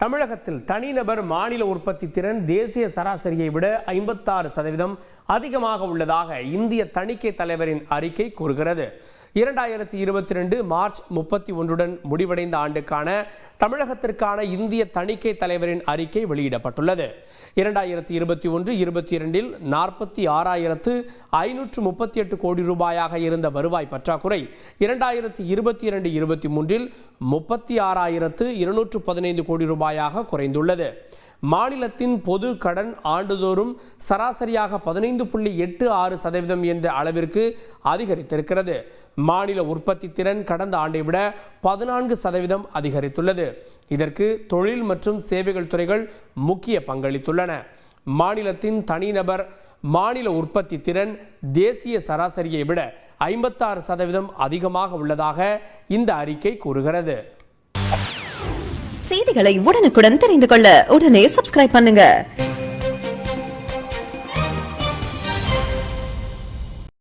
தமிழகத்தில் தனிநபர் மாநில உற்பத்தி திறன் தேசிய சராசரியை விட 56% அதிகமாக உள்ளதாக இந்திய தணிக்கை தலைவரின் அறிக்கை கூறுகிறது. 2022 மார்ச் 31 முடிவடைந்த ஆண்டுக்கான தமிழகத்திற்கான இந்திய தணிக்கை தலைவரின் அறிக்கை வெளியிடப்பட்டுள்ளது. 2021-22 46,538 கோடி ரூபாயாக இருந்த வருவாய் பற்றாக்குறை 2022-23 36,215 கோடி ரூபாயாக குறைந்துள்ளது. மாநிலத்தின் பொது கடன் ஆண்டுதோறும் சராசரியாக 15.86% என்ற அளவிற்கு அதிகரித்திருக்கிறது. மாநில உற்பத்தி திறன் கடந்த ஆண்டை விட 14% அதிகரித்துள்ளது. இதற்கு தொழில் மற்றும் சேவைகள் துறைகள் முக்கிய பங்களித்துள்ளன. மாநிலத்தின் தனிநபர் மாநில உற்பத்தி திறன் தேசிய சராசரியை விட 56% அதிகமாக உள்ளதாக இந்த அறிக்கை கூறுகிறது. செய்திகளை உடனுக்குடன் தெரிந்து கொள்ள உடனே சப்ஸ்கிரைப் பண்ணுங்க.